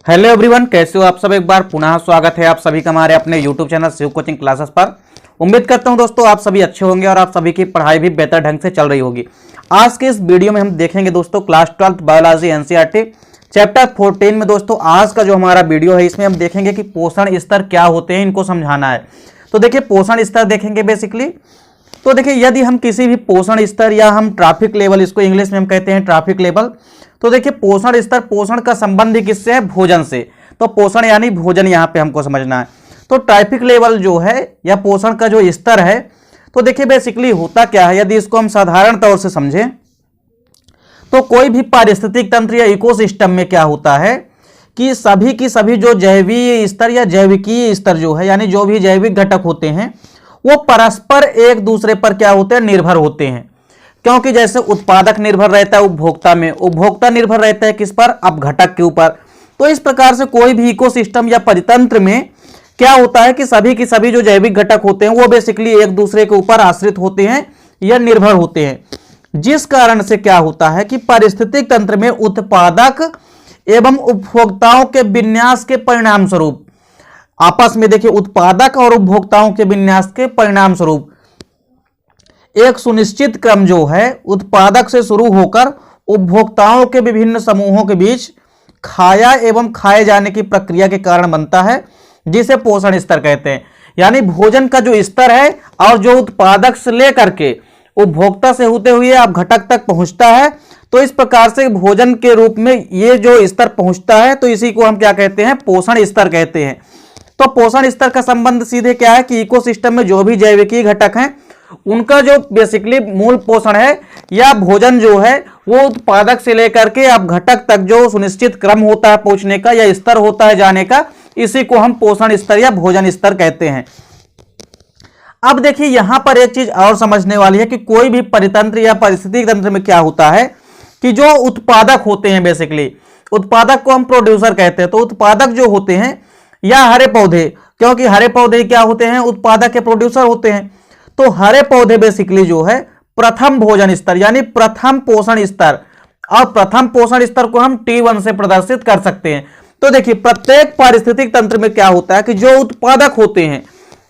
Hello everyone, कैसे हो आप सब। एक बार पुनः स्वागत है आप सभी का हमारे अपने YouTube channel Shiv coaching classes पर। उम्मीद करता हूं दोस्तों आप सभी अच्छे होंगे और आप सभी की पढ़ाई भी बेहतर ढंग से चल रही होगी। आज के इस वीडियो में हम देखेंगे दोस्तों क्लास 12 बायोलॉजी एनसीईआरटी चैप्टर 14 में दोस्तों आज का जो हमारा वीडियो है इसमें हम देखेंगे कि पोषण स्तर क्या होते हैं, इनको समझाना है। तो देखिए पोषण स्तर देखेंगे बेसिकली। तो देखिए यदि हम किसी भी पोषण स्तर या हम ट्रैफिक लेवल, इसको इंग्लिश में हम कहते हैं ट्रैफिक लेवल। तो देखिए पोषण स्तर, पोषण का संबंध किससे है? भोजन से। तो पोषण यानी भोजन यहां पे हमको समझना है। तो ट्रैफिक लेवल जो है या पोषण का जो स्तर है, तो देखिए बेसिकली होता क्या है, यदि इसको हम साधारण तौर से समझें तो कोई भी पारिस्थितिक तंत्र या इकोसिस्टम में क्या होता है कि सभी की सभी जो जैवीय स्तर या जैविकीय स्तर जो है, यानी जो भी जैविक घटक होते हैं वो परस्पर एक दूसरे पर क्या होते हैं? निर्भर होते हैं। क्योंकि जैसे उत्पादक निर्भर रहता है उपभोक्ता में, उपभोक्ता निर्भर रहता है किस पर? अब घटक के ऊपर। तो इस प्रकार से कोई भी इकोसिस्टम या परितंत्र में क्या होता है कि सभी की सभी जो जैविक घटक होते हैं वो बेसिकली एक दूसरे के ऊपर आश्रित होते हैं या निर्भर होते हैं। जिस कारण से क्या होता है कि पारिस्थितिक तंत्र में उत्पादक एवं उपभोक्ताओं के विन्यास के परिणाम स्वरूप आपस में, देखिए उत्पादक और उपभोक्ताओं के विन्यास के परिणाम स्वरूप एक सुनिश्चित क्रम जो है उत्पादक से शुरू होकर उपभोक्ताओं के विभिन्न समूहों के बीच खाया एवं खाए जाने की प्रक्रिया के कारण बनता है, जिसे पोषण स्तर कहते हैं। यानी भोजन का जो स्तर है और जो उत्पादक से लेकर के उपभोक्ता से होते हुए आप घटक तक पहुंचता है, तो इस प्रकार से भोजन के रूप में ये जो स्तर पहुंचता है तो इसी को हम क्या कहते हैं? पोषण स्तर कहते हैं। तो पोषण स्तर का संबंध सीधे क्या है कि इकोसिस्टम में जो भी जैविकीय घटक हैं उनका जो बेसिकली मूल पोषण है या भोजन जो है वो उत्पादक से लेकर के अब घटक तक जो सुनिश्चित क्रम होता है पहुंचने का या स्तर होता है जाने का, इसी को हम पोषण स्तर या भोजन स्तर कहते हैं। अब देखिए यहां पर एक चीज और समझने वाली है कि कोई भी परितंत्र या पारिस्थितिक तंत्र में क्या होता है कि जो उत्पादक होते हैं, बेसिकली उत्पादक को हम प्रोड्यूसर कहते हैं। तो उत्पादक जो होते हैं या हरे पौधे, क्योंकि हरे पौधे क्या होते हैं? उत्पादक के प्रोड्यूसर होते हैं। तो हरे पौधे बेसिकली जो है प्रथम भोजन स्तर यानी प्रथम पोषण स्तर, और प्रथम पोषण स्तर को हम T1 से प्रदर्शित कर सकते हैं। तो देखिए प्रत्येक पारिस्थितिक तंत्र में क्या होता है कि जो उत्पादक होते हैं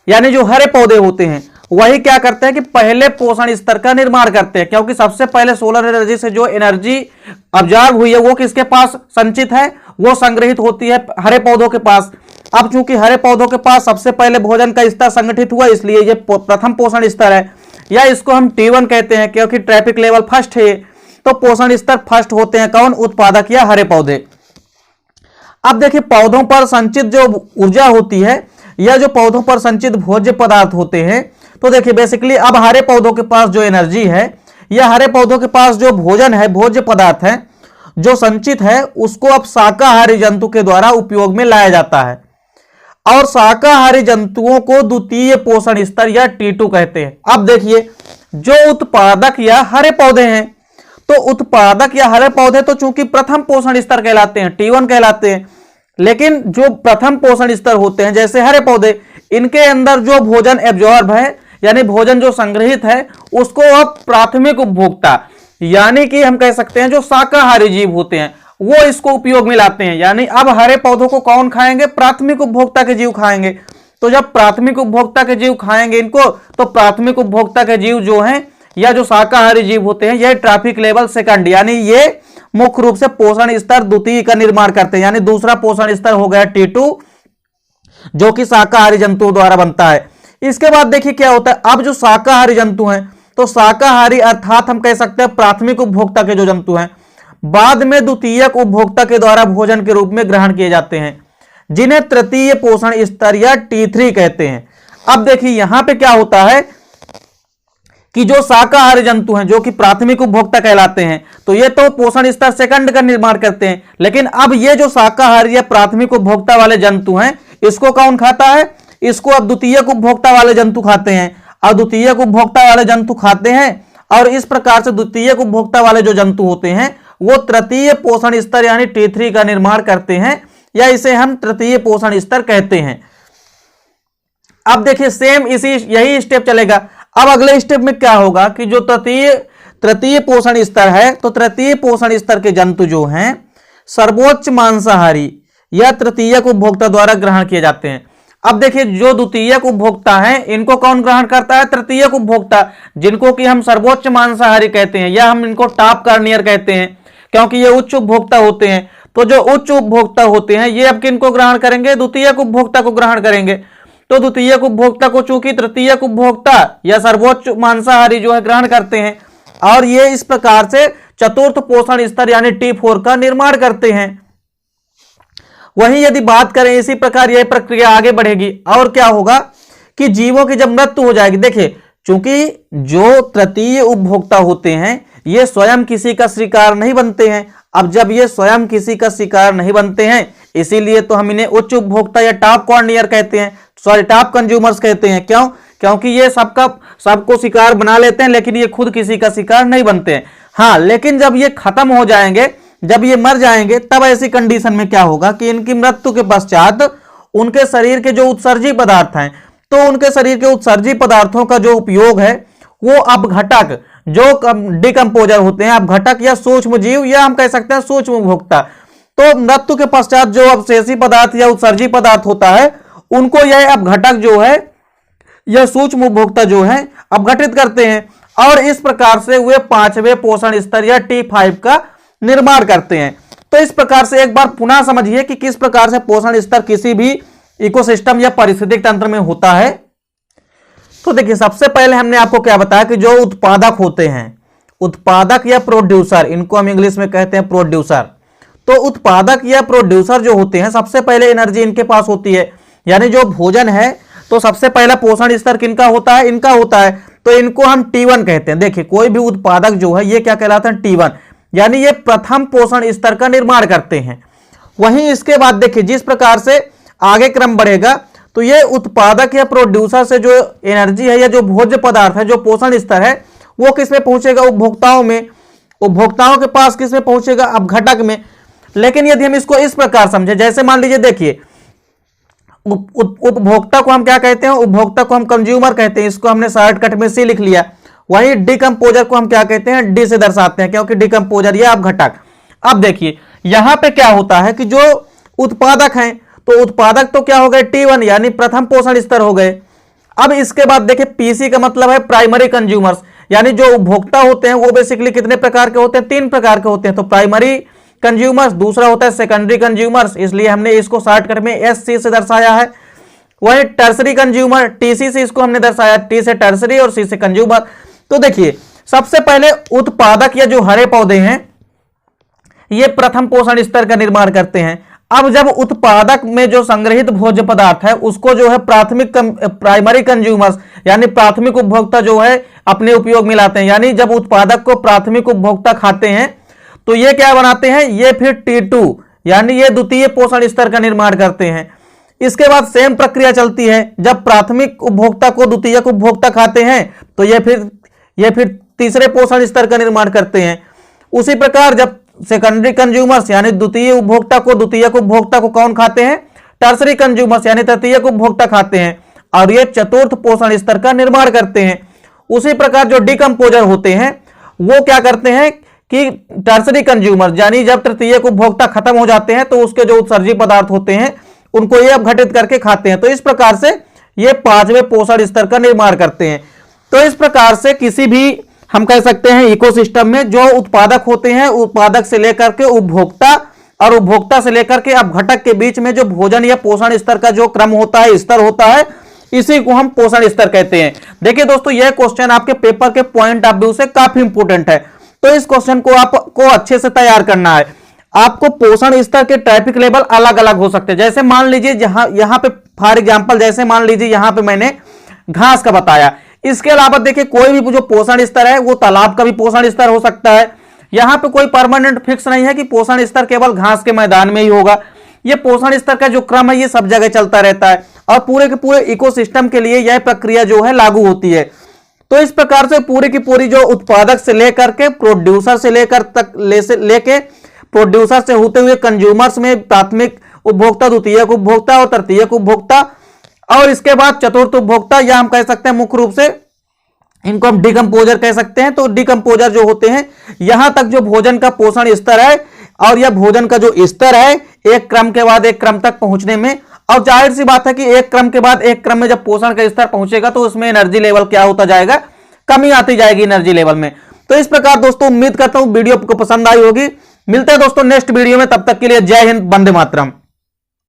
यानी जो हरे पौधे होते हैं वही क्या करते हैं कि पहले पोषण स्तर का निर्माण करते हैं। क्योंकि सबसे पहले सोलर एनर्जी से जो एनर्जी ऑब्जर्व हुई है वो किसके पास संचित है? वो संग्रहित होती है हरे पौधों के पास। अब चूंकि हरे पौधों के पास सबसे पहले भोजन का स्तर संगठित हुआ, इसलिए ये प्रथम पोषण स्तर है, या इसको हम T1 कहते हैं क्योंकि ट्रैफिक लेवल फर्स्ट है। तो पोषण स्तर फर्स्ट होते हैं कौन? उत्पादक या हरे पौधे। अब देखिए पौधों पर संचित जो ऊर्जा होती है या जो पौधों पर संचित भोज्य पदार्थ होते हैं, तो देखिए बेसिकली अब हरे पौधों के पास जो एनर्जी है या हरे पौधों के पास जो भोजन है, भोज्य पदार्थ है जो संचित है, उसको अब शाकाहारी जंतु के द्वारा उपयोग में लाया जाता है। और शाकाहारी जंतुओं को द्वितीय पोषण स्तर या T2 कहते हैं। अब देखिए जो उत्पादक या हरे पौधे हैं, तो उत्पादक या हरे पौधे तो चूंकि प्रथम पोषण स्तर कहलाते हैं, T1 कहलाते हैं। लेकिन जो प्रथम पोषण स्तर होते हैं जैसे हरे पौधे, इनके अंदर जो भोजन एब्जॉर्ब है यानी भोजन जो संग्रहित है उसको अब प्राथमिक उपभोक्ता यानी कि हम कह सकते हैं जो शाकाहारी जीव होते हैं वो इसको उपयोग में लाते हैं। यानी अब हरे पौधों को कौन खाएंगे? प्राथमिक उपभोक्ता के जीव खाएंगे। तो जब प्राथमिक उपभोक्ता के जीव खाएंगे इनको, तो प्राथमिक उपभोक्ता के जीव जो हैं या जो शाकाहारी जीव होते हैं, यह ट्रैफिक लेवल सेकंड यानी ये मुख्य रूप से पोषण स्तर द्वितीय का निर्माण करते हैं। यानी दूसरा पोषण स्तर हो गया T2 जो कि शाकाहारी जंतुओं द्वारा बनता है। इसके बाद देखिए क्या होता है, अब जो शाकाहारी जंतु हैं, तो शाकाहारी अर्थात हम कह सकते हैं प्राथमिक उपभोक्ता के जो जंतु हैं, बाद में द्वितीयक उपभोक्ता के द्वारा भोजन के रूप में ग्रहण किए जाते हैं, जिन्हें तृतीय पोषण स्तर या T3 कहते हैं। अब देखिए यहां पे क्या होता है कि जो शाकाहारी जंतु हैं जो कि प्राथमिक उपभोक्ता कहलाते हैं, तो ये तो पोषण स्तर सेकंड का निर्माण करते हैं। लेकिन अब ये जो शाकाहारी या प्राथमिक उपभोक्ता वाले जंतु हैं इसको कौन खाता है? इसको अब द्वितीयक उपभोक्ता वाले जंतु खाते हैं। और द्वितीयक उपभोक्ता वाले जंतु खाते हैं और इस प्रकार से द्वितीयक उपभोक्ता वाले जो जंतु होते हैं वो तृतीय पोषण स्तर यानी T3 का निर्माण करते हैं, या इसे हम तृतीय पोषण स्तर कहते हैं। अब देखिए सेम यही स्टेप चलेगा। अब अगले स्टेप में क्या होगा कि जो तृतीय पोषण स्तर है, तो तृतीय पोषण स्तर के जंतु जो हैं सर्वोच्च मांसाहारी या तृतीयक उपभोक्ता द्वारा ग्रहण किए जाते हैं। अब देखिए, जो द्वितीयक उपभोक्ता हैं इनको कौन ग्रहण करता है? तृतीयक उपभोक्ता, जिनको कि हम सर्वोच्च मांसाहारी कहते हैं या हम इनको टॉप कार्नियर कहते हैं, क्योंकि ये उच्च उपभोक्ता होते हैं। तो जो उच्च उपभोक्ता होते हैं ये अब किनको ग्रहण करेंगे? द्वितीयक उपभोक्ता को ग्रहण करेंगे। तो द्वितीयक उपभोक्ता को चूंकि तृतीयक उपभोक्ता या सर्वोच्च मांसाहारी जो है ग्रहण करते हैं, और ये इस प्रकार से चतुर्थ पोषण स्तर यानी T4 का निर्माण करते हैं। वहीं यदि बात करें, इसी प्रकार यह प्रक्रिया आगे बढ़ेगी और क्या होगा कि जीवों की जब मृत्यु हो जाएगी, देखिए चूंकि जो तृतीय उपभोक्ता होते हैं ये स्वयं किसी का शिकार नहीं बनते हैं। अब जब ये स्वयं किसी का शिकार नहीं बनते हैं, इसीलिए तो हम इन्हें उच्च उपभोक्ता या टॉप कॉर्नियर कहते हैं, सॉरी टॉप कंज्यूमर्स कहते हैं। क्यों? क्योंकि ये सबको शिकार बना लेते हैं, लेकिन ये खुद किसी का शिकार नहीं बनते हैं। हाँ, लेकिन जब ये खत्म हो जाएंगे, जब ये मर जाएंगे, तब ऐसी कंडीशन में क्या होगा कि इनकी मृत्यु के पश्चात उनके शरीर के जो उत्सर्जी पदार्थ हैं, तो उनके शरीर के उत्सर्जी पदार्थों का जो उपयोग है वो अपघटक, जो डिकम्पोजर होते हैं, अपघटक या सूक्ष्म जीव या हम कह सकते हैं सूक्ष्म उपभोक्ता, तो मृत्यु के पश्चात जो अवशेषी पदार्थ या उत्सर्जी पदार्थ होता है उनको यह अपघटक जो है या सूक्ष्म उपभोक्ता जो है अपघटित करते हैं, और इस प्रकार से वे पांचवें पोषण स्तर या T5 का निर्माण करते हैं। तो इस प्रकार से एक बार पुनः समझिए कि किस प्रकार से पोषण स्तर किसी भी इकोसिस्टम या पारिस्थितिक तंत्र में होता है। तो देखिए, सबसे पहले हमने आपको क्या बताया कि जो उत्पादक होते हैं, उत्पादक या प्रोड्यूसर, इनको हम इंग्लिश में कहते हैं प्रोड्यूसर। तो उत्पादक या प्रोड्यूसर जो होते हैं, सबसे पहले एनर्जी इनके पास होती है, यानी जो भोजन है, तो सबसे पहला पोषण स्तर किनका होता है? इनका होता है। तो इनको हम T1 कहते हैं। देखिए, कोई भी उत्पादक जो है ये क्या कहलाता है? T1, यानी ये प्रथम पोषण स्तर का निर्माण करते हैं। वहीं इसके बाद देखिए, जिस प्रकार से आगे क्रम बढ़ेगा, तो ये उत्पादक या प्रोड्यूसर से जो एनर्जी है या जो भोज्य पदार्थ है, जो पोषण स्तर है, वो किस में पहुंचेगा? उपभोक्ताओं में। उपभोक्ताओं के पास किस में पहुंचेगा? अपघटक में। लेकिन यदि हम इसको इस प्रकार समझे, जैसे मान लीजिए, देखिए उपभोक्ता को हम क्या कहते हैं? उपभोक्ता को हम कंज्यूमर कहते हैं, इसको हमने शॉर्टकट में C लिख लिया। वहीं डिकम्पोजर को हम क्या कहते हैं? D से दर्शाते हैं, क्योंकि डिकम्पोजर या अपघटक। अब देखिए, यहां पे क्या होता है कि जो उत्पादक हैं, तो उत्पादक तो क्या हो गए? T1, यानी प्रथम पोषण स्तर हो गए। अब इसके बाद देखिए, PC का मतलब है प्राइमरी कंज्यूमर्स, यानी जो उपभोक्ता होते हैं वो बेसिकली कितने प्रकार के होते हैं? 3 प्रकार के होते हैं। तो प्राइमरी कंज्यूमर्स, दूसरा होता है सेकेंडरी कंज्यूमर्स, इसलिए हमने इसको शॉर्टकट में SC से दर्शाया है। वही टर्सरी कंज्यूमर, TC से इसको हमने दर्शाया, T से टर्सरी और C से कंज्यूमर। तो देखिए, सबसे पहले उत्पादक या जो हरे पौधे हैं ये प्रथम पोषण स्तर का निर्माण करते हैं। अब जब उत्पादक में जो संग्रहित भोज्य पदार्थ है उसको जो है प्राइमरी कंज्यूमर्स यानी प्राथमिक उपभोक्ता जो है अपने उपयोग में लाते हैं, यानी जब उत्पादक को प्राथमिक उपभोक्ता खाते हैं तो ये क्या बनाते हैं? ये फिर T2 यानी ये द्वितीय पोषण स्तर का निर्माण करते हैं। इसके बाद सेम प्रक्रिया चलती है, जब प्राथमिक उपभोक्ता को द्वितीयक उपभोक्ता खाते हैं तो ये फिर तीसरे पोषण स्तर का निर्माण करते हैं। उसी प्रकार जब सेकेंडरी कंज्यूमर्स यानी द्वितीय उपभोक्ता को द्वितीयक उपभोक्ता को कौन खाते हैं? टर्सरी कंज्यूमर्स यानी तृतीयक उपभोक्ता खाते हैं, और ये चतुर्थ पोषण स्तर का निर्माण करते हैं। उसी प्रकार जो डिकम्पोजर होते हैं वो क्या करते हैं कि टर्सरी कंज्यूमर यानी जब तृतीयक उपभोक्ता खत्म हो जाते हैं तो उसके जो उत्सर्जी पदार्थ होते हैं उनको ये अपघटित करके खाते हैं। तो इस प्रकार से ये पांचवें पोषण स्तर का निर्माण करते हैं। तो इस प्रकार से किसी भी हम कह सकते हैं इकोसिस्टम में जो उत्पादक होते हैं, उत्पादक से लेकर के उपभोक्ता और उपभोक्ता से लेकर के अपघटक के बीच में जो भोजन या पोषण स्तर का जो क्रम होता है, स्तर होता है, इसी को हम पोषण स्तर कहते हैं। देखिए दोस्तों, यह क्वेश्चन आपके पेपर के पॉइंट ऑफ व्यू से काफी इंपोर्टेंट है, तो इस क्वेश्चन को आपको अच्छे से तैयार करना है। आपको पोषण स्तर के ट्रैफिक लेवल अलग अलग हो सकते हैं। जैसे मान लीजिए यहां पे फॉर एग्जांपल, जैसे मान लीजिए यहां पे मैंने घास का बताया। इसके अलावा देखिए कोई भी जो पोषण स्तर है वो तालाब का भी पोषण स्तर हो सकता है। यहां पे कोई परमानेंट फिक्स नहीं है कि पोषण स्तर केवल घास के मैदान में ही होगा। ये पोषण स्तर का जो क्रम है ये सब जगह चलता रहता है और पूरे के पूरे इकोसिस्टम के लिए यह प्रक्रिया जो है लागू होती है। तो इस प्रकार से पूरी की पूरी जो उत्पादक से लेकर के प्रोड्यूसर से लेके प्रोड्यूसर से होते हुए कंज्यूमर्स में प्राथमिक उपभोक्ता, द्वितीयक उपभोक्ता और तृतीयक उपभोक्ता, और इसके बाद चतुर्थ उपभोक्ता, या हम कह सकते हैं मुख्य रूप से इनको हम डिकम्पोजर कह सकते हैं। तो डिकम्पोजर जो होते हैं, यहां तक जो भोजन का पोषण स्तर है और यह भोजन का जो स्तर है, एक क्रम के बाद एक क्रम तक पहुंचने में। और जाहिर सी बात है कि एक क्रम के बाद एक क्रम में जब पोषण का स्तर पहुंचेगा तो उसमें एनर्जी लेवल क्या होता जाएगा, कमी आती जाएगी एनर्जी लेवल में। तो इस प्रकार दोस्तों उम्मीद करता हूं वीडियो आपको पसंद आई होगी। मिलते हैं दोस्तों नेक्स्ट वीडियो में, तब तक के लिए जय हिंद, वंदे मातरम।